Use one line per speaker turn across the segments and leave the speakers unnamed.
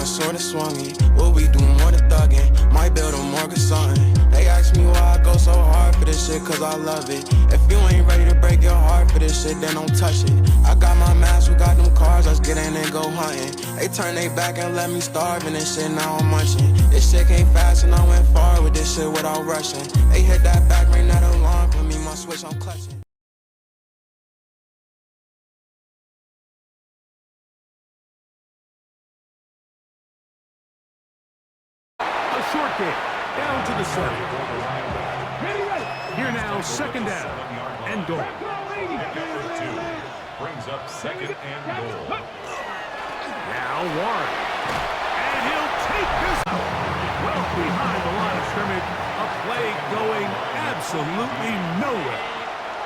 my sword is swinging. What we do more than thugging. Might build a morgue or something. They ask me why I go so hard for this shit, cause I love it. If you ain't ready to break your heart for this shit, then don't touch it. I got my mask, we got them cars, let's get in and go hunting. They turn they back and let me starve and this shit, now I'm munching. This shit came fast and I went far with this shit without rushing. They hit that back, ring that alarm for me, my switch, I'm clutching.
A short game, down to the 7. Here now, second down, and goal.
Brings up second and goal.
Now Warren, and he'll take this well behind the line of scrimmage. A play going absolutely nowhere.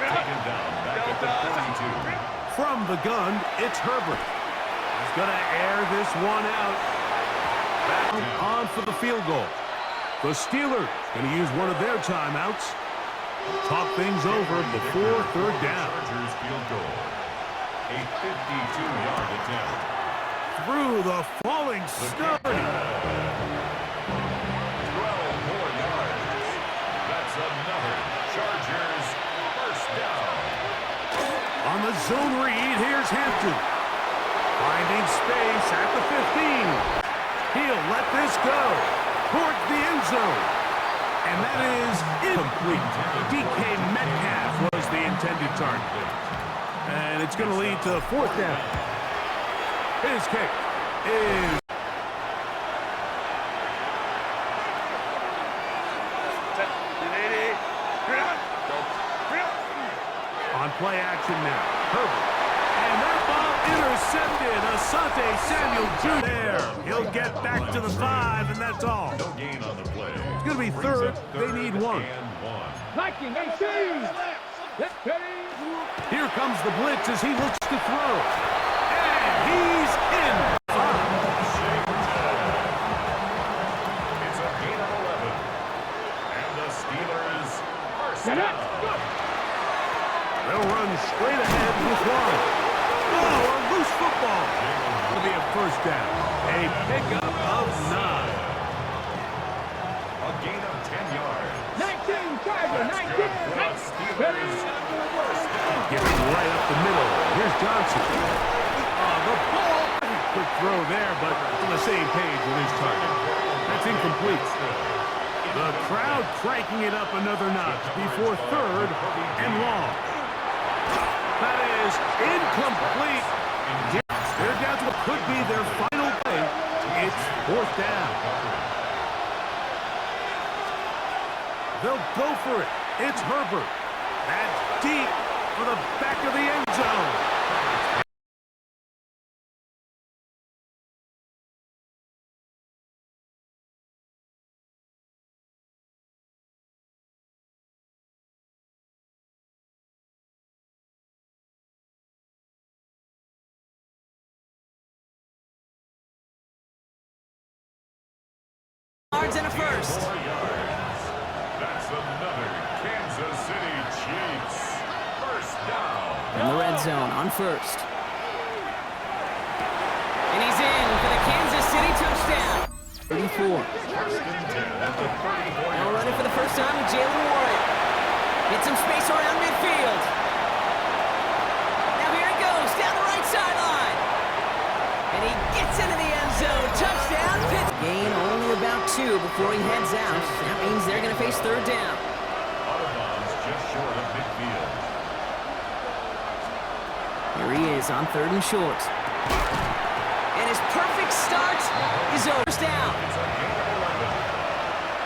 Taken down back at the 42.
From the gun, it's Herbert. He's going to air this one out. Back on for the field goal. The Steelers going to use one of their timeouts. Talk things over before third down.
Chargers field goal. A 52-yard attempt.
Through the falling snow.
12 more yards. That's another Chargers first down.
On the zone read, here's Hampton. Finding space at the 15. He'll let this go towards the end zone. And that is incomplete. DK Metcalf was the intended target. And it's going to lead to fourth down. His kick is on play action now. Herbert. And that ball intercepted. Asante Samuel Jr. there. He'll get back to the 5, and that's all.
No gain on the play.
It's going to be third. They need one. Here comes the blitz as he looks to throw. And he's in.
It's a gain of 11. And the Steelers first down.
They'll run straight ahead with one. Oh, a loose football. It'll be a first down. A pickup of 9.
A gain of 10 yards.
19, Charger, 19.
Steelers first down.
Getting right up the middle. Here's Johnson. The ball. Quick throw there, but on the same page with his target. That's incomplete. The crowd cranking it up another notch before third and long. That is incomplete. They're down to what could be their final play. It's fourth down. They'll go for it. It's Herbert. That's deep for the back of the end zone.
Yards and a first.
4 yards. That's another Kansas City Chiefs first down.
In the red zone on first. And he's in for the Kansas City touchdown. 34. Now running for the first time with Jalen Warren. Get some space around midfield. Now here he goes down the right sideline. And he gets into the end zone. Touchdown, Pittsburgh. Gain only about 2 before he heads out. That means they're going to face third down.
Out of bounds just short of midfield.
Here he is on third and short. And his perfect start is over. Down.
It's a gain of 11.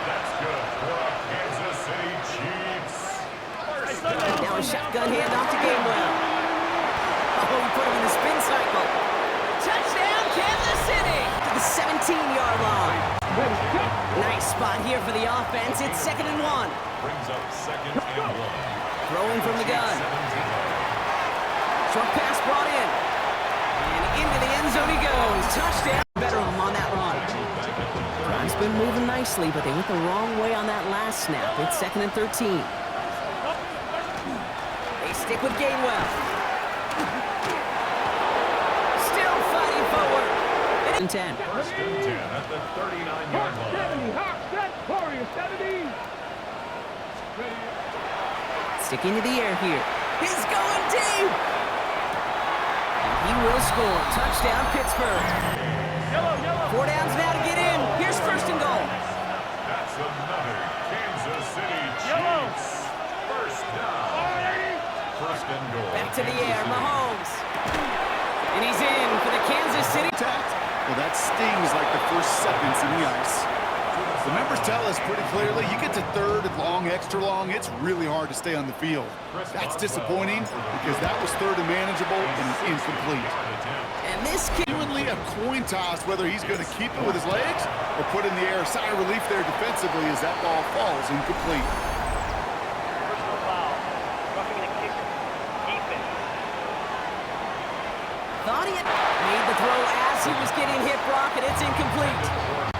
That's good for a Kansas City Chiefs first down.
Now a shotgun handoff to Gainwell. Oh, he put him in the spin cycle. Touchdown, Kansas City! To the 17-yard line. Nice spot here for the offense. It's 2nd and 1.
Brings up 2nd and 1.
Throwing from the gun. Short pass brought in. And into the end zone he goes. Touchdown. Better of him on that run. Grimes been moving nicely, but they went the wrong way on that last snap. It's 2nd and 13. They stick with Gainwell. Still fighting forward. And and 10.
First and 10 at the 39-yard line.
70, hot, set, Warriors, 70.
Sticking to the air here. He's going deep. And he will score. Touchdown, Pittsburgh.
Yellow.
4 downs now to get in. Here's first and goal.
That's another Kansas City
Yellow.
Chiefs. First down. First and goal.
Back to the air, Mahomes. And he's in for the Kansas City.
Well, that stings like the first seconds in the ice. The members tell us pretty clearly, you get to third and long, extra long, it's really hard to stay on the field. That's disappointing because that was third and manageable and incomplete.
And this kid.
Genuinely a coin toss whether he's going to keep it with his legs or put in the air. Sigh of relief there defensively as that ball falls incomplete.
Thought he had made the throw as he was getting hit, Brock, and it's incomplete.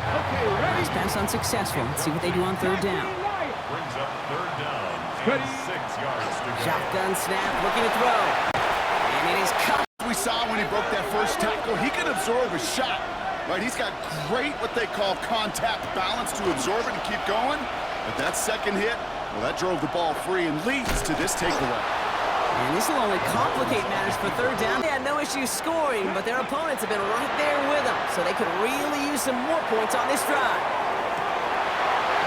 Okay, ready.
His pass unsuccessful. Let's see what they do on third down.
Brings up third down and 6 yards to go.
Shotgun snap, looking to throw. And it is cut.
We saw when he broke that first tackle, he can absorb a shot. Right, he's got great what they call contact balance to absorb it and keep going. But that second hit, well, that drove the ball free and leads to this takeaway.
And this will only complicate matters for third down. They had no issue scoring, but their opponents have been right there with them, so they could really use some more points on this drive.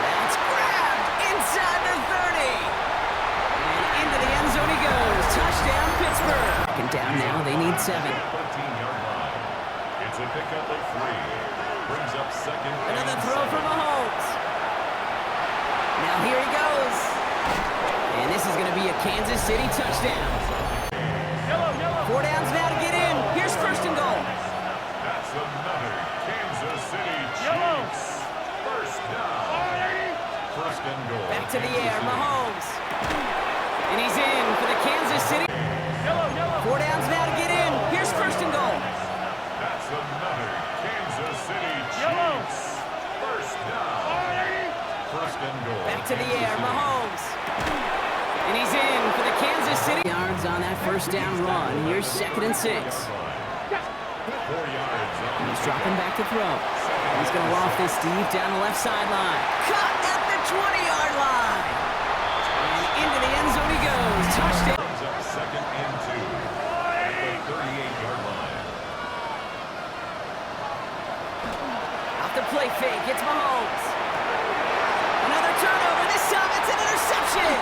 That's grabbed inside the 30. And into the end zone he goes. Touchdown, Pittsburgh. And down now, they need 7.
13-yard line. It's a pickup of 3. Brings up second.
Another
and
throw
7.
for Mahomes. Now here he goes. And this is going to be a Kansas City touchdown.
Yellow.
4 downs now to get in. Here's first and goal.
That's another Kansas City
Yellow.
Chiefs. First down. First and goal.
Back to the
Kansas
air,
City.
Mahomes. And he's in for the Kansas City.
Yellow.
4 downs now to get in. Here's first and goal.
That's another Kansas City
Yellow.
Chiefs. First down. First and goal.
Back to the
Kansas
air,
City.
Mahomes. And he's in for the Kansas City. Yards on that first down run. Here's second and 6.
4 yards on
He's dropping back to throw. He's going to loft this deep down the left sideline. Cut at the 20-yard line. And into the end zone he goes. Touchdown.
Brings up second and 2 at the 38-yard line.
Off the play fake. It's Mahomes. Another turnover. This time it's an interception.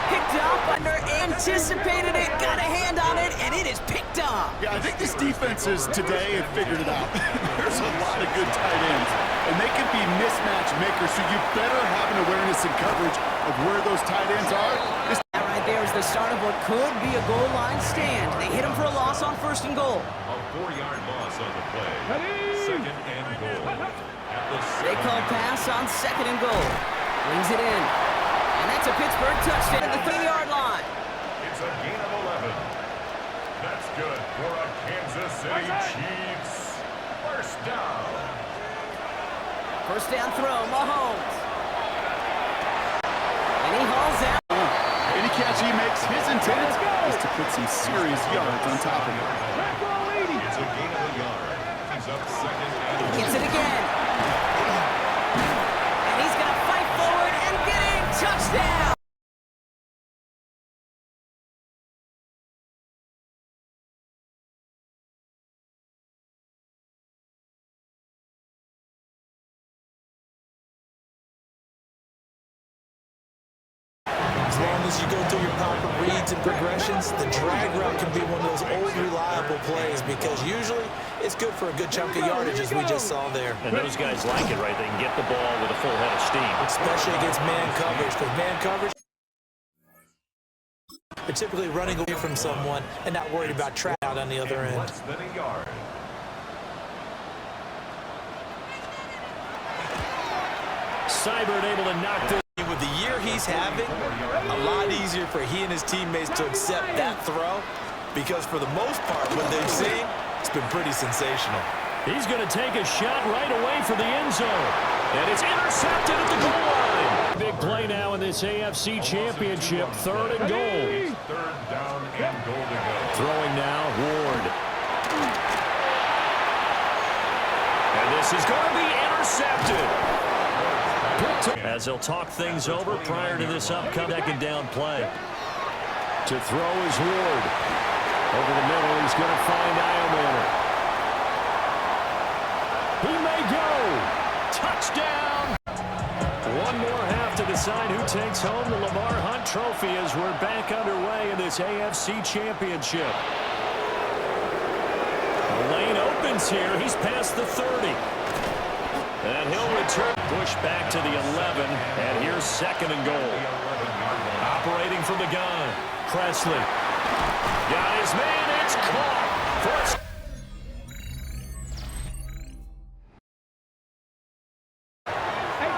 Picked up under anticipated it. Got a hand on it, and it is picked up.
Yeah, I think these defenses today have figured it out. There's a lot of good tight ends, and they can be mismatch makers, so you better have an awareness and coverage of where those tight ends are.
That right there is the start of what could be a goal line stand. They hit him for a loss on first and goal.
A 4-yard loss on the play. Second and goal. At the
They
7.
call pass on second and goal. Brings it in. And that's a Pittsburgh touchdown at the 3-yard line.
It's a gain of 11. That's good for a Kansas City Chiefs. First down.
First down throw, Mahomes. And he hauls out.
Any catch he makes, his intent is to put some serious yards on top of it.
It's a gain of a yard. He's up second and
Gets it again. And he's going to fight forward and get in. Touchdown.
As long as you go through your proper reads and progressions, the drag route can be one of those old reliable plays because usually it's good for a good chunk of yardage as we just saw there.
And those guys like it, right? They can get the ball with a full head of steam.
Especially against man coverage because man coverage, they're typically running away from someone and not worried about trap out on the other end.
less than a yard.
Seibert able to knock this.
With the year he's having, a lot easier for he and his teammates to accept that throw because for the most part, what they've seen, it's been pretty sensational.
He's going to take a shot right away for the end zone. And it's intercepted at the goal line. Big play now in this AFC Championship. Third and goal.
Third down and goal to go.
Throwing now, Ward. This is going to be intercepted. As they'll talk things over prior to this upcoming second down play. To throw is Ward. Over the middle, he's going to find Iomanner. He may go. Touchdown. One more half to decide who takes home the Lamar Hunt Trophy as we're back underway in this AFC Championship. The lane opens here. He's past the 30. And he'll return. Push back to the 11. And here's second and goal. Operating from the gun. Presley. Got his man. It's caught. First.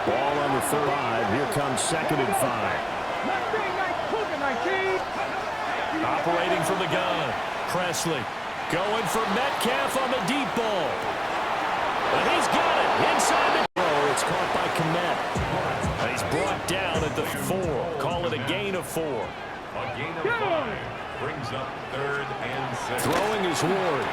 Ball on the 5. Here comes second and 5. Operating from the gun. Presley. Going for Metcalf on the deep ball. And he's got it inside the throw. It's caught by Kmet. And he's brought down at the 4. Call it a gain of 4.
A gain of 5 brings up third and 6.
Throwing is Ward.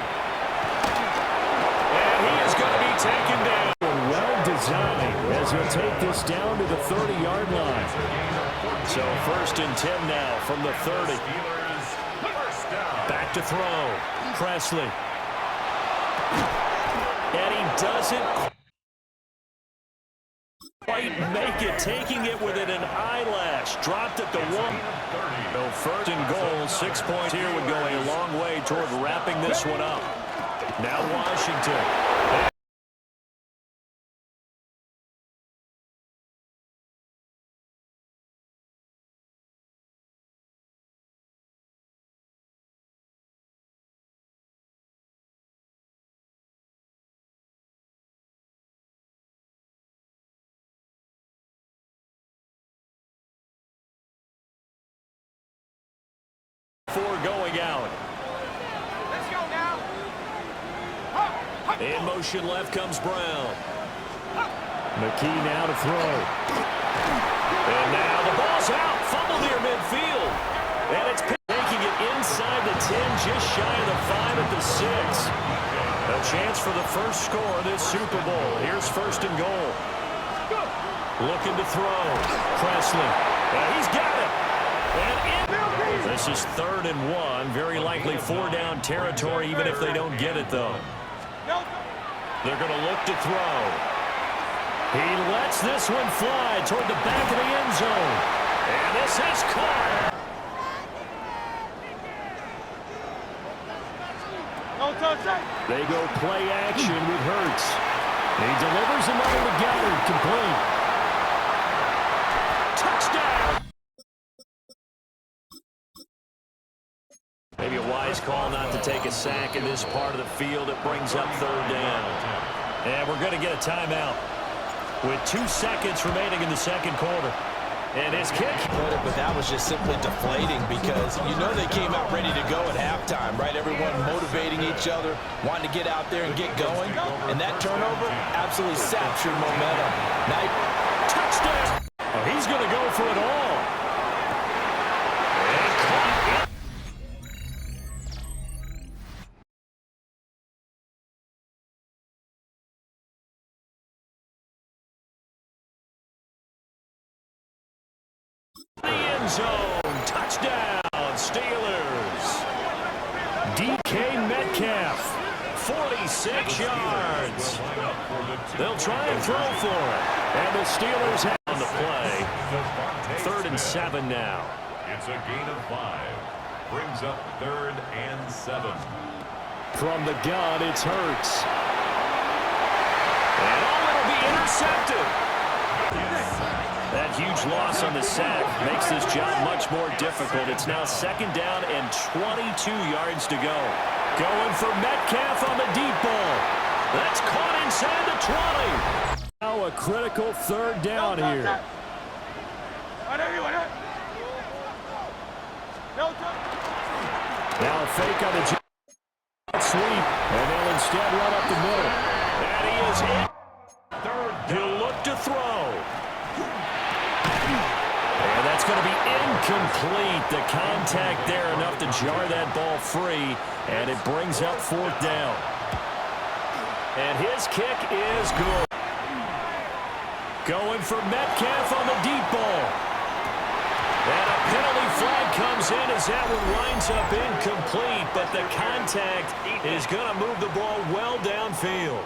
And he is going to be taken down. Well designed as he'll take this down to the 30-yard line. So first and 10 now from the 30. Back to throw. Presley. And he doesn't quite make it, taking it within an eyelash. Dropped at the 1. So first and goal, 6 points here would go a long way toward wrapping this one up. Now Washington. Going out.
Let's go now.
In motion left comes Brown. McKee now to throw. And now the ball's out. Fumble near midfield. And it's taking it inside the 10, just shy of the 5 at the 6. A chance for the first score of this Super Bowl. Here's first and goal. Looking to throw. Presley. And he's got it. And in. This is third and 1. Very likely 4-down territory, even if they don't get it, though. They're going to look to throw. He lets this one fly toward the back of the end zone. And this is caught. They go play action with Hurts. He delivers another to Goddard, complete. Touchdown. Maybe a wise call not to take a sack in this part of the field. It brings up third down. And we're going to get a timeout with 2 seconds remaining in the second quarter. And his kick.
But that was just simply deflating because you know they came out ready to go at halftime, right? Everyone motivating each other, wanting to get out there and get going. And that turnover absolutely saps your momentum.
Touchdown. Oh, he's going to go for it all. And caught it. The end zone. Touchdown, Steelers. DK Metcalf, 46 yards. They'll try and throw for it. And the Steelers have on the play. Third and 7 now.
It's a gain of 5. Brings up third and 7.
From the gun, it's Hurts. And it'll be intercepted. That huge loss on the sack makes this job much more difficult. It's now second down and 22 yards to go. Going for Metcalf on the deep ball. That's caught inside the 20. Now a critical third down here. Now a fake on the sweep, and they'll instead run up the middle. And he is in. He'll look to throw. And that's going to be incomplete. The contact there enough to jar that ball free, and it brings up fourth down. And his kick is good. Going for Metcalf on the deep ball. And a penalty flag comes in as that one winds up incomplete, but the contact is going to move the ball well downfield.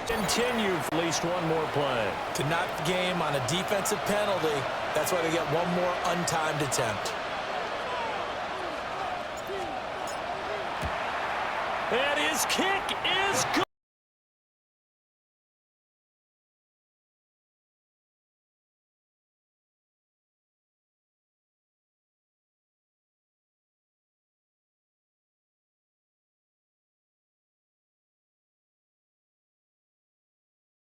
Continue for at least one more play.
To knock the game on a defensive penalty, that's why they get one more untimed attempt.
And his kick is good.